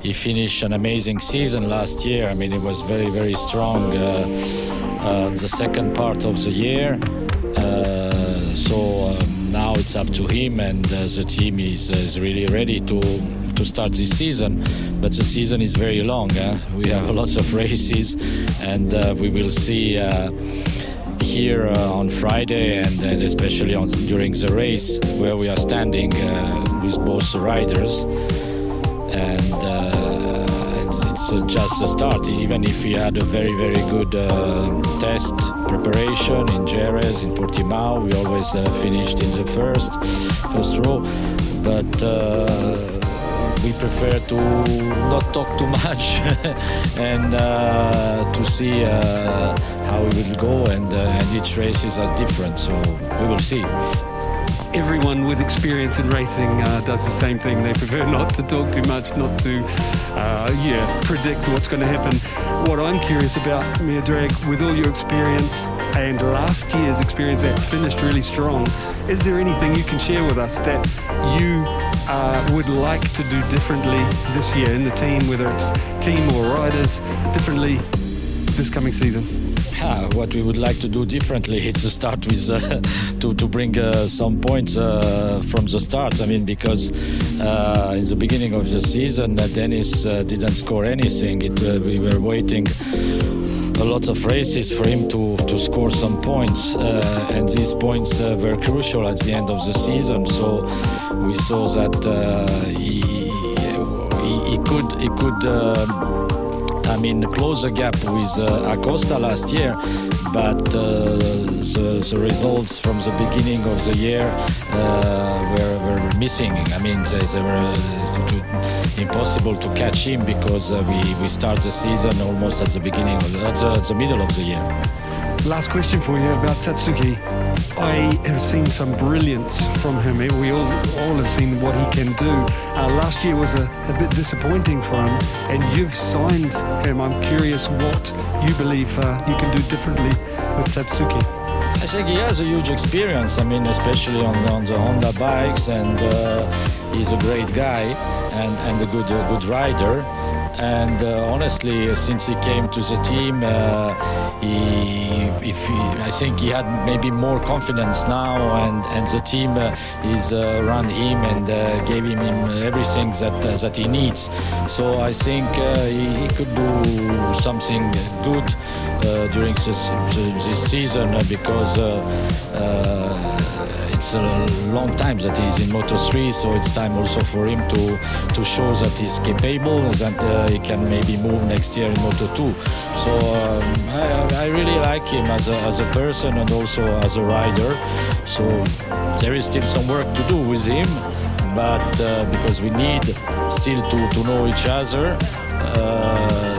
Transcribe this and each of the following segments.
he finished an amazing season last year. I mean, it was very, very strong the second part of the year. Now it's up to him, and the team is really ready to start this season. But the season is very long. We have lots of races, and we will see here on Friday, and especially during the race where we are standing with both riders. And it's just a start. Even if we had a very, very good test preparation in Jerez, in Portimao, we always finished in the first row. But we prefer to not talk too much and to see how it will go, and each race is different, so we will see. Everyone with experience in racing does the same thing. They prefer not to talk too much, not to predict what's going to happen. What I'm curious about, Motogp, with all your experience and last year's experience that finished really strong, is there anything you can share with us that you would like to do differently this year in the team, whether it's team or riders, differently this coming season? What we would like to do differently is to start with to bring some points from the start. I mean, because in the beginning of the season, Dennis didn't score anything. We were waiting a lot of races for him to score some points, and these points were crucial at the end of the season. So we saw that he could. Close the gap with Acosta last year, but the results from the beginning of the year were missing. I mean, they were impossible to catch him because we start the season almost at the beginning, at the middle of the year. Last question for you about Tatsuki. I have seen some brilliance from him. We all have seen what he can do. Last year was a bit disappointing for him, and you've signed him. I'm curious what you believe you can do differently with Tatsuki. I think he has a huge experience. I mean, especially on the Honda bikes, and he's a great guy and a good rider. And honestly, since he came to the team, I think he had maybe more confidence now, and the team is around him and gave him everything that he needs. So I think he could do something good during this season, because it's a long time that he's in Moto3, so it's time also for him to show that he's capable, that he can maybe move next year in Moto2. So I really like him as a person and also as a rider. So there is still some work to do with him, but because we need still to know each other,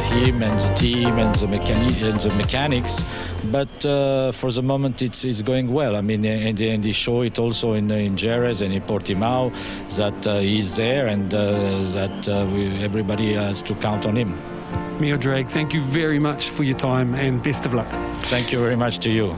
him and the team and the mechanics. But for the moment, it's going well. I mean, and he showed it also in Jerez and in Portimao that he's there, and that everybody has to count on him. Motogp, thank you very much for your time, and best of luck. Thank you very much to you.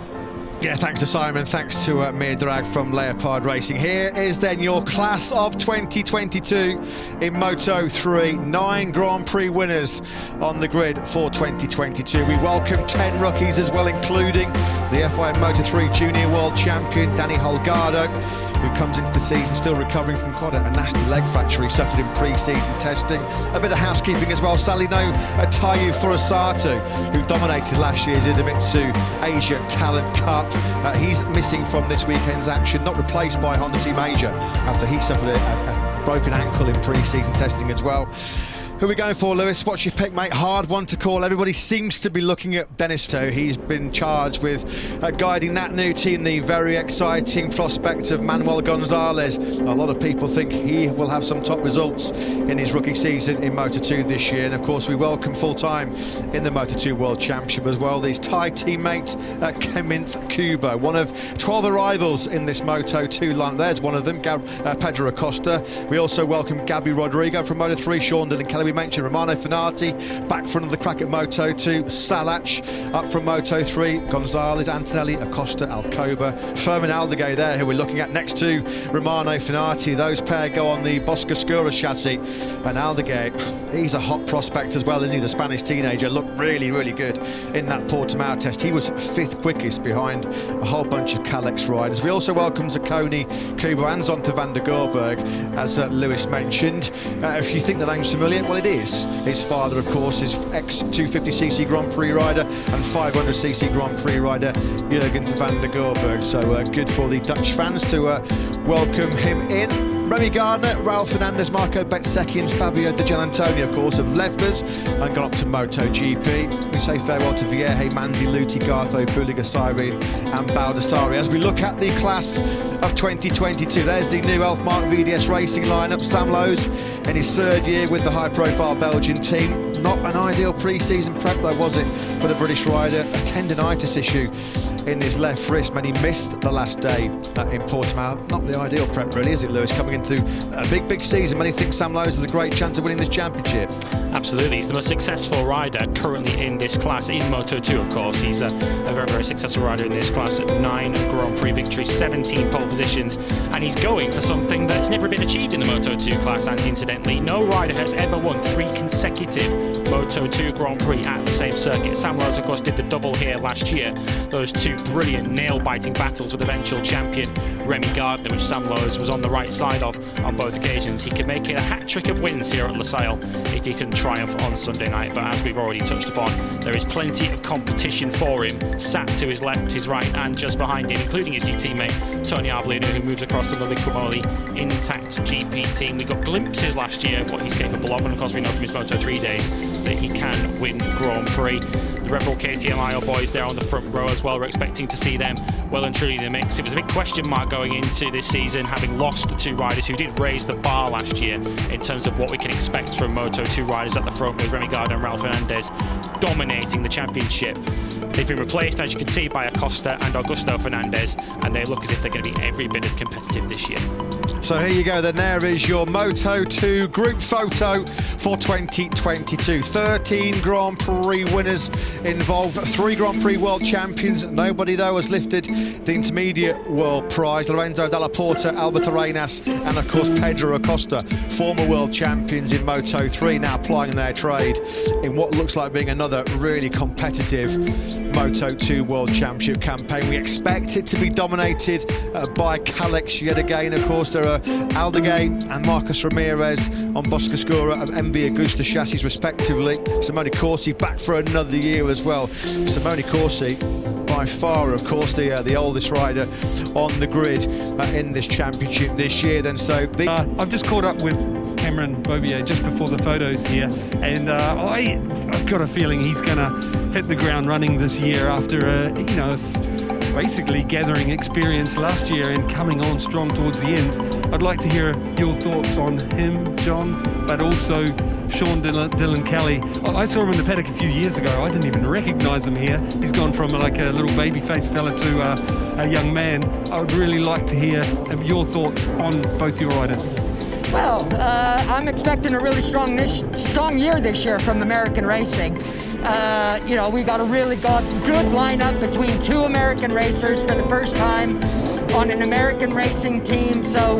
Yeah, thanks to Simon, thanks to Motogp from Leopard Racing. Here is then your class of 2022 in Moto3. 9 Grand Prix winners on the grid for 2022. We welcome 10 rookies as well, including the FIM Moto3 Junior World Champion, Danny Holgado, who comes into the season still recovering from quite a nasty leg fracture he suffered in pre-season testing. A bit of housekeeping as well. Sadly, no Tayu Furusato, who dominated last year's Idemitsu Asia Talent Cup. He's missing from this weekend's action, not replaced by Honda Team Asia after he suffered a broken ankle in pre-season testing as well. Who are we going for, Lewis? What's your pick, mate? Hard one to call. Everybody seems to be looking at Dennis Toe. He's been charged with guiding that new team, the very exciting prospect of Manuel Gonzalez. A lot of people think he will have some top results in his rookie season in Moto2 this year. And of course, we welcome full-time in the Moto2 World Championship as well, his Thai teammate, Keminth Kubo, one of 12 arrivals in this Moto2 line. There's one of them, Pedro Acosta. We also welcome Gabby Rodrigo from Moto3, Sean Dillon Kelly. we mentioned Romano Fenati back for another crack at Moto2, Salach up from Moto3, Gonzalez, Antonelli, Acosta, Alcoba, Fermin Aldeguer there, who we're looking at next to Romano Fenati. Those pair go on the Boscoscura chassis, and Aldeguer, he's a hot prospect as well, isn't he? The Spanish teenager looked really, really good in that Portimao test. He was 5th quickest behind a whole bunch of Kalex riders. We also welcome Zacconi, Kubo and Zonta van der Gorberg, as Lewis mentioned. If you think the name's familiar, well, it is. His father, of course, is ex-250cc Grand Prix rider and 500cc Grand Prix rider Jurgen van der Gorberg. So good for the Dutch fans to welcome him in. Remy Gardner, Ralph Fernandez, Marco Bezzecchi and Fabio Di Gianantonio, of course, have left us and gone up to Motogp. We say farewell to Vierge, Manzi, Luti, Gartho, Buliga, Cyrene and Baldassari. As we look at the class of 2022, there's the new Elfmark VDS Racing lineup. Sam Lowes in his 3rd year with the high-profile Belgian team. Not an ideal pre-season prep though, was it, for the British rider? A tendinitis issue in his left wrist when he missed the last day in Portimao. Not the ideal prep really, is it, Lewis? Coming into a big season. Many think Sam Lowes has a great chance of winning this championship. Absolutely, he's the most successful rider currently in this class, in Moto2 of course. He's a very successful rider in this class, 9 Grand Prix victories, 17 pole positions, and he's going for something that's never been achieved in the Moto2 class. And incidentally, no rider has ever won 3 consecutive Moto2 Grand Prix at the same circuit. Sam Lowes of course did the double here last year, those 2 brilliant nail-biting battles with eventual champion Remy Gardner, which Sam Lowes was on the right side of on both occasions. He could make it a hat-trick of wins here at Losail if he can triumph on Sunday night, but as we've already touched upon, there is plenty of competition for him, sat to his left, his right and just behind him, including his new teammate Tony Arbolino, who moves across the Liquimoli intact GP team. We got glimpses last year of what he's capable of, and of course we know from his Moto3 days that he can win Grand Prix. The Red Bull KTM boys there on the front row as well, we're expecting to see them well and truly in the mix. It was a big question mark going into this season, having lost the 2 riders who did raise the bar last year in terms of what we can expect from Moto2 riders at the front, with Remy Gardner and Ralph Fernandez dominating the championship. They've been replaced, as you can see, by Acosta and Augusto Fernandez, and they look as if they're going to be every bit as competitive this year. So here you go then, there is your Moto2 group photo for 2022. 13 Grand Prix winners involved, 3 Grand Prix world champions. Nobody though has lifted the intermediate world prize. Lorenzo Dalla Porta, Albert Arenas and of course Pedro Acosta, former world champions in Moto3, now plying their trade in what looks like being another really competitive Moto2 World Championship campaign. We expect it to be dominated by Kalex yet again. Of course, there are Aldeguer and Marcos Ramirez on Boscoscura and MV Agusta chassis respectively. Simone Corsi back for another year as well. Simone Corsi, by far, of course, the oldest rider on the grid in this championship this year. Then, so I've just caught up with Cameron Bobier just before the photos here, and I've got a feeling he's going to hit the ground running this year after basically gathering experience last year and coming on strong towards the end. I'd like to hear your thoughts on him, John, but also Sean Dylan Kelly. I saw him in the paddock a few years ago. I didn't even recognise him here. He's gone from like a little baby-faced fella to a young man. I would really like to hear your thoughts on both your riders. Well, I'm expecting a really strong year this year from American Racing. We got a really good lineup between 2 American racers for the first time on an American racing team. So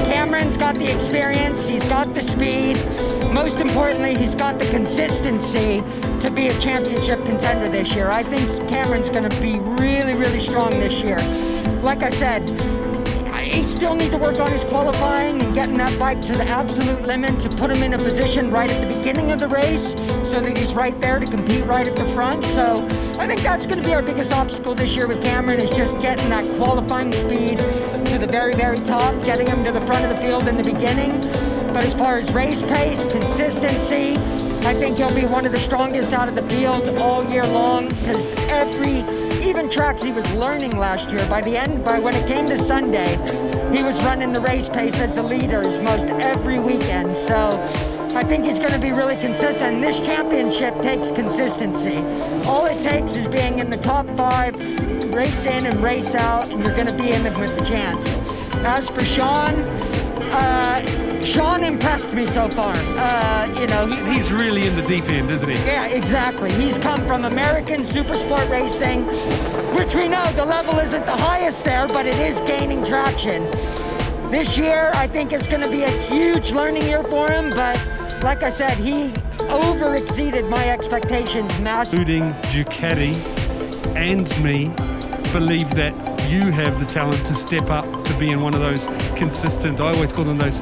Cameron's got the experience, he's got the speed. Most importantly, he's got the consistency to be a championship contender this year. I think Cameron's going to be really strong this year. Like I said, he still needs to work on his qualifying and getting that bike to the absolute limit to put him in a position right at the beginning of the race so that he's right there to compete right at the front. So I think that's going to be our biggest obstacle this year with Cameron, is just getting that qualifying speed to the very top, getting him to the front of the field in the beginning. But as far as race pace, consistency, I think he'll be one of the strongest out of the field all year long, because even tracks he was learning last year, by when it came to Sunday, he was running the race pace as the leaders most every weekend. So I think he's going to be really consistent. And this championship takes consistency. All it takes is being in the top 5, race in and race out, and you're going to be in it with the chance. As for Sean, Sean impressed me so far. You know, He's really in the deep end, isn't he? yeah, exactly. He's come from American Supersport Racing, which we know the level isn't the highest there, but it is gaining traction. This year, I think it's going to be a huge learning year for him, but like I said, he over-exceeded my expectations massively. Including Ducati and me, believe that you have the talent to step up to being one of those consistent, I always call them those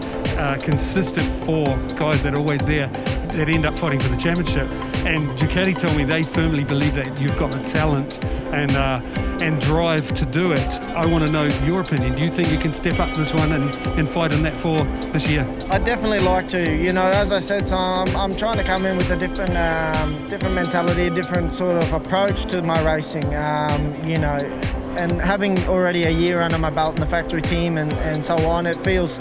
consistent four guys that are always there, that end up fighting for the championship. And Ducati told me they firmly believe that you've got the talent and drive to do it. I want to know your opinion. Do you think you can step up this one and fight in that four this year? I'd definitely like to. You know, as I said, so I'm trying to come in with a different mentality, a different sort of approach to my racing. You know, and having already a year under my belt in the factory team and so on, it feels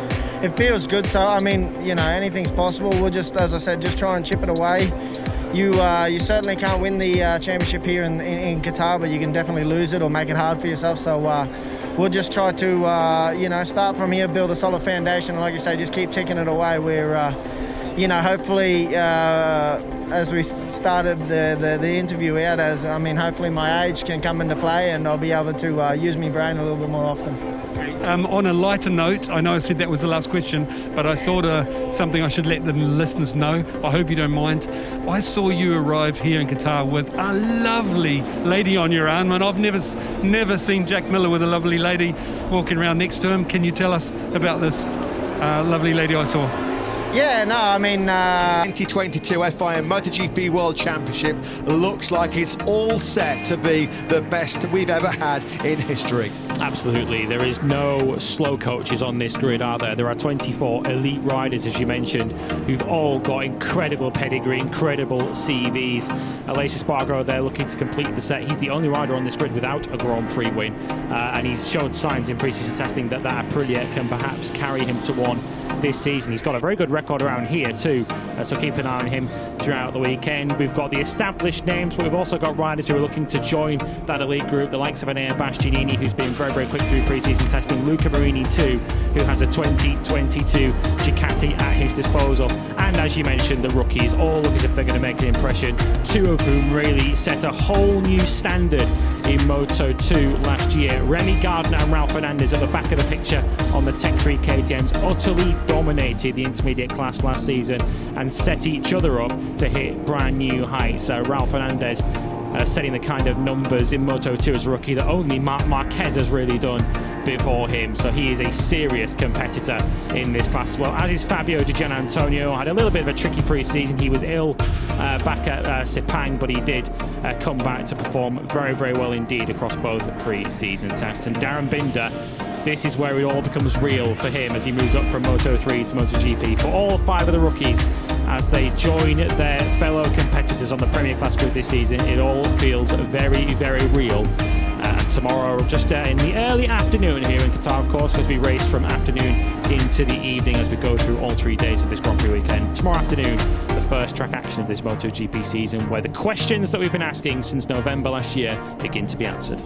good. So I mean, you know, anything's possible. We'll just, as I said, just try and chip it away. You certainly can't win the championship here in Qatar, but you can definitely lose it or make it hard for yourself. So we'll just try to you know, start from here, build a solid foundation, and like you say, just keep ticking it away. We're you know, hopefully as we started the interview out, hopefully my age can come into play and I'll be able to use my brain a little bit more often. On a lighter note, I know I said that was the last question, but I thought something I should let the listeners know. I hope you don't mind. I saw you arrive here in Qatar with a lovely lady on your arm, and I've never seen Jack Miller with a lovely lady walking around next to him. Can you tell us about this lovely lady I saw? Yeah, no, I mean... 2022 FIM Motogp World Championship looks like it's all set to be the best we've ever had in history. Absolutely. There is no slow coaches on this grid, are there? There are 24 elite riders, as you mentioned, who've all got incredible pedigree, incredible CVs. Aleix Espargaro there looking to complete the set. He's the only rider on this grid without a Grand Prix win, and he's shown signs in pre-season testing that Aprilia can perhaps carry him to one this season. He's got a very good record around here too, so keep an eye on him throughout the weekend. We've got the established names, but we've also got riders who are looking to join that elite group, the likes of Enea Bastianini, who's been very quick through pre-season testing, Luca Marini too, who has a 2022 Ducati at his disposal, and as you mentioned, the rookies all look as if they're going to make an impression, two of whom really set a whole new standard in Moto2 last year. Remy Gardner and Ralph Fernandez at the back of the picture on the Tech 3 KTMs utterly dominated the intermediate class last season and set each other up to hit brand new heights. Ralph Fernandez setting the kind of numbers in Moto2 as a rookie that only Marc Marquez has really done before him, so he is a serious competitor in this class as well, as is Fabio Di Gianantonio. Had a little bit of a tricky pre-season. He was ill back at Sepang, but he did come back to perform very well indeed across both pre-season tests. And Darren Binder, this is where it all becomes real for him as he moves up from Moto3 to MotoGP. For all five of the rookies, as they join their fellow competitors on the Premier Class grid this season, it all feels very real. And tomorrow, just in the early afternoon here in Qatar, of course, because we race from afternoon into the evening as we go through all 3 days of this Grand Prix weekend. Tomorrow afternoon, the first track action of this MotoGP season, where the questions that we've been asking since November last year begin to be answered.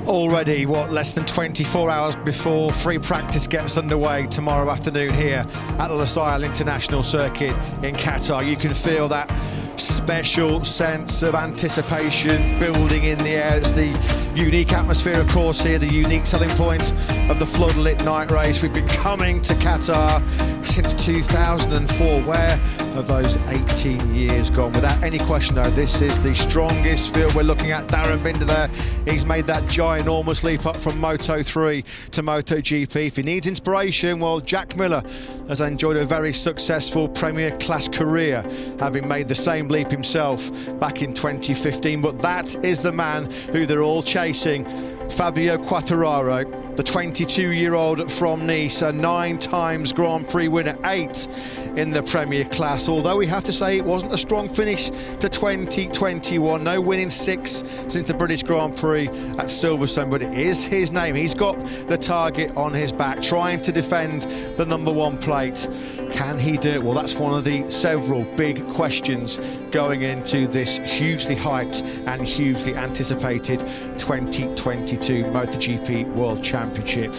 Already, less than 24 hours before free practice gets underway tomorrow afternoon here at Lusail International Circuit in Qatar. You can feel that special sense of anticipation building in the air. It's the unique atmosphere, of course, here, the unique selling point of the floodlit night race. We've been coming to Qatar since 2004. Where have those 18 years gone? Without any question, though, this is the strongest field we're looking at. Darren Binder there, he's made that ginormous leap up from Moto3 to MotoGP. If he needs inspiration, well, Jack Miller has enjoyed a very successful Premier Class career, having made the same leap himself back in 2015. But that is the man who they're all chasing, Fabio Quartararo, the 22-year-old from Nice, a 9 times Grand Prix winner, 8 in the Premier Class. Although we have to say it wasn't a strong finish to 2021, no winning 6 since the British Grand Prix at Silverstone, but it is his name. He's got the target on his back, trying to defend the #1 plate. Can he do it? Well, that's one of the several big questions going into this hugely hyped and hugely anticipated 2022 MotoGP World Championship.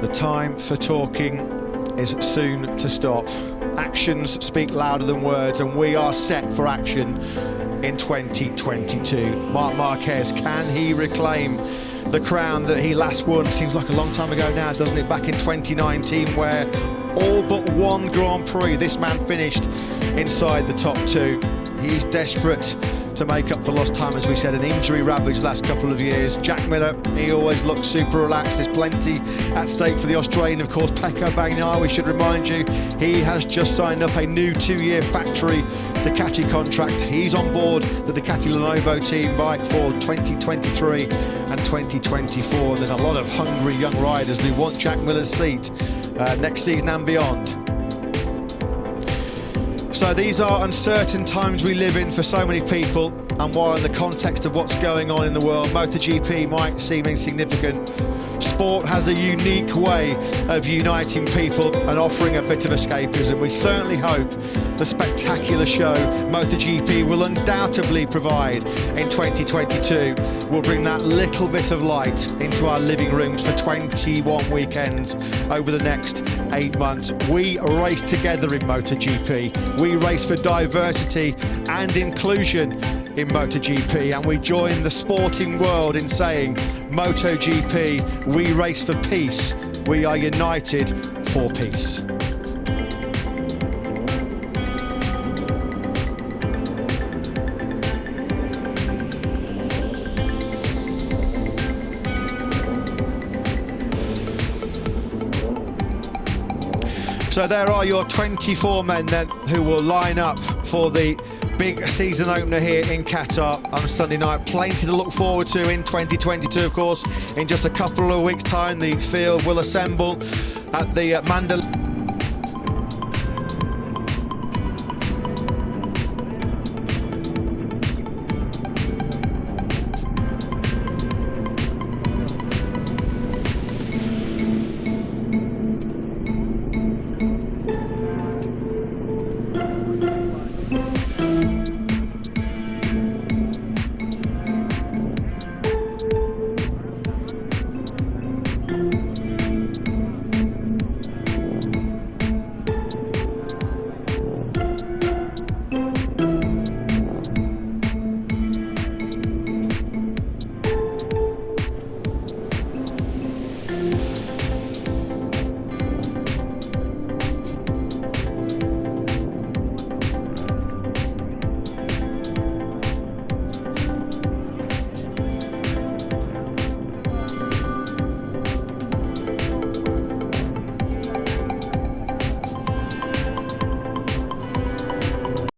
The time for talking is soon to stop. Actions speak louder than words, and we are set for action in 2022. Marc Marquez, can he reclaim the crown that he last won? Seems like a long time ago now, doesn't it? Back in 2019, where all but one Grand Prix this man finished inside the top two. He's desperate to make up for lost time, as we said, an injury ravaged last couple of years. Jack Miller, he always looks super relaxed. There's plenty at stake for the Australian. Of course, Pecco Bagnaia, we should remind you, he has just signed up a new 2-year factory Ducati contract. He's on board the Ducati Lenovo team bike for 2023 and 2024. And there's a lot of hungry young riders who want Jack Miller's seat next season and beyond. So these are uncertain times we live in for so many people, and while in the context of what's going on in the world, MotoGP might seem insignificant, sport has a unique way of uniting people and offering a bit of escapism. We certainly hope the spectacular show MotoGP will undoubtedly provide in 2022 will bring that little bit of light into our living rooms for 21 weekends over the next 8 months. We race together in MotoGP. We race for diversity and inclusion in MotoGP, and we join the sporting world in saying, MotoGP, we race for peace. We are united for peace. So there are your 24 men then who will line up for the big season opener here in Qatar on Sunday night. Plenty to look forward to in 2022, of course. In just a couple of weeks' time, the field will assemble at the Mandalay